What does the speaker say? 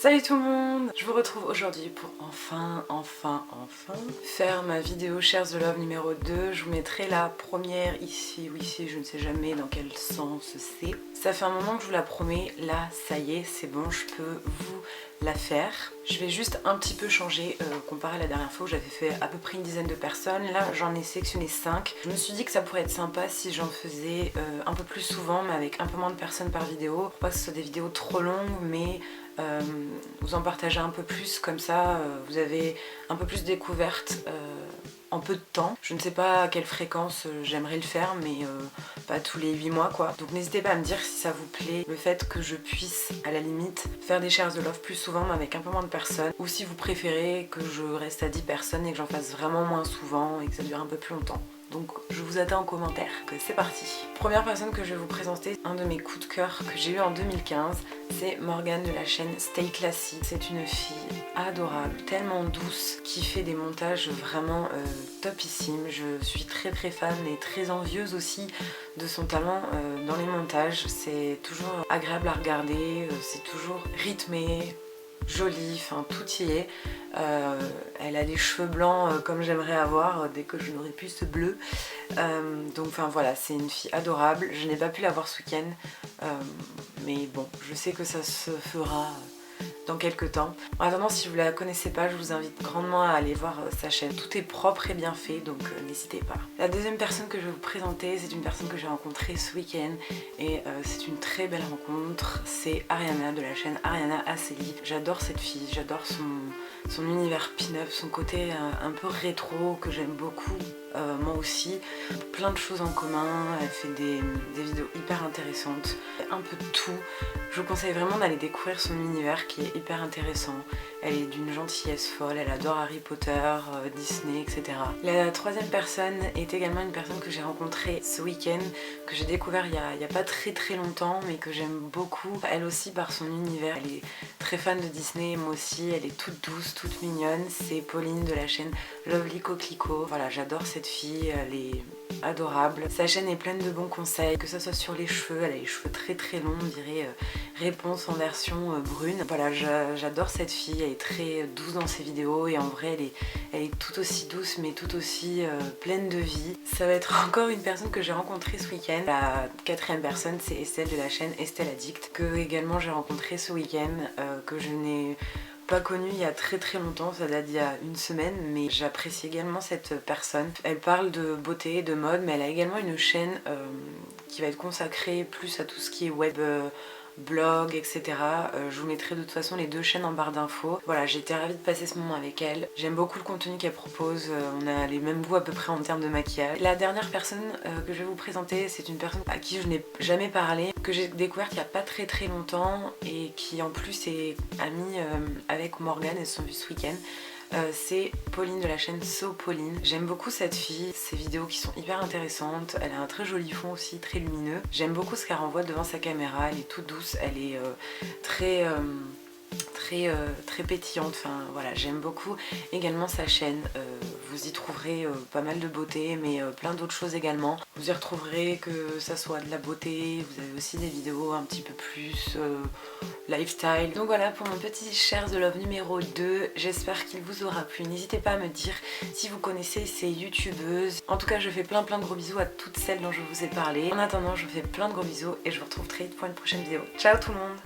Salut tout le monde! Je vous retrouve aujourd'hui pour enfin faire ma vidéo Shares the Love numéro 2. Je vous mettrai la première ici ou ici, je ne sais jamais dans quel sens c'est. Ça fait un moment que je vous la promets, là ça y est, c'est bon, je peux vous la faire. Je vais juste un petit peu changer comparé à la dernière fois où j'avais fait à peu près une dizaine de personnes. Là j'en ai sélectionné 5. Je me suis dit que ça pourrait être sympa si j'en faisais un peu plus souvent mais avec un peu moins de personnes par vidéo. Pour pas que ce soit des vidéos trop longues mais vous en partagez un peu plus, comme ça vous avez un peu plus de découvertes en peu de temps. Je ne sais pas à quelle fréquence j'aimerais le faire, mais pas tous les 8 mois quoi. Donc n'hésitez pas à me dire si ça vous plaît, le fait que je puisse à la limite faire des Shares the Love plus souvent mais avec un peu moins de personnes, ou si vous préférez que je reste à 10 personnes et que j'en fasse vraiment moins souvent et que ça dure un peu plus longtemps. Donc je vous attends en commentaire, que c'est parti. Première personne que je vais vous présenter, un de mes coups de cœur que j'ai eu en 2015, c'est Morgane de la chaîne Stay Classy. C'est une fille adorable, tellement douce, qui fait des montages vraiment topissimes. Je suis très fan et très envieuse aussi de son talent dans les montages. C'est toujours agréable à regarder, c'est toujours rythmé, jolie, enfin tout y est. Elle a les cheveux blancs comme j'aimerais avoir dès que je n'aurai plus ce bleu. Donc enfin voilà, c'est une fille adorable. Je n'ai pas pu la voir ce week-end, mais bon, je sais que ça se fera dans quelques temps. En attendant, si vous la connaissez pas, je vous invite grandement à aller voir sa chaîne. Tout est propre et bien fait, donc n'hésitez pas. La deuxième personne que je vais vous présenter, c'est une personne que j'ai rencontrée ce week-end et c'est une très belle rencontre. C'est Ariana de la chaîne Ariana Aceli. J'adore cette fille, j'adore son univers pin-up, son côté un peu rétro que j'aime beaucoup. Moi aussi, plein de choses en commun, elle fait des vidéos hyper intéressantes, un peu de tout. Je vous conseille vraiment d'aller découvrir son univers qui est hyper intéressant. Elle est d'une gentillesse folle, elle adore Harry Potter, Disney, etc. La troisième personne est également une personne que j'ai rencontrée ce week-end, que j'ai découvert il y a pas très longtemps, mais que j'aime beaucoup. Elle aussi par son univers, elle est très fan de Disney, moi aussi, elle est toute douce, toute mignonne. C'est Pauline de la chaîne Lovely Coquelicot. Voilà, j'adore cette fille, elle est adorable. Sa chaîne est pleine de bons conseils, que ce soit sur les cheveux, elle a les cheveux très longs, on dirait Réponse en version brune. Voilà, j'adore cette fille, elle est très douce dans ses vidéos et en vrai elle est tout aussi douce mais tout aussi pleine de vie. Ça va être encore une personne que j'ai rencontrée ce week-end. La quatrième personne, c'est Estelle de la chaîne Estelle Addict, que également j'ai rencontrée ce week-end, que je n'ai pas connue il y a très longtemps, ça date d'il y a une semaine, mais j'apprécie également cette personne. Elle parle de beauté, de mode, mais elle a également une chaîne qui va être consacrée plus à tout ce qui est web, blog, etc. Je vous mettrai de toute façon les deux chaînes en barre d'infos. Voilà, j'étais ravie de passer ce moment avec elle. J'aime beaucoup le contenu qu'elle propose, on a les mêmes goûts à peu près en termes de maquillage. La dernière personne que je vais vous présenter, c'est une personne à qui je n'ai jamais parlé, que j'ai découverte il n'y a pas très longtemps et qui en plus est amie avec Morgane, elles se sont vues ce week-end. C'est Pauline de la chaîne So Pauline. J'aime beaucoup cette fille, ses vidéos qui sont hyper intéressantes, elle a un très joli fond aussi, très lumineux. J'aime beaucoup ce qu'elle renvoie devant sa caméra, elle est toute douce, elle est très pétillante, enfin voilà, j'aime beaucoup également sa chaîne. Vous y trouverez pas mal de beauté mais plein d'autres choses également. Vous y retrouverez que ça soit de la beauté, vous avez aussi des vidéos un petit peu plus lifestyle. Donc voilà pour mon petit Shares the Love numéro 2, j'espère qu'il vous aura plu. N'hésitez pas à me dire si vous connaissez ces youtubeuses. En tout cas je fais plein de gros bisous à toutes celles dont je vous ai parlé. En attendant je vous fais plein de gros bisous et je vous retrouve très vite pour une prochaine vidéo. Ciao tout le monde!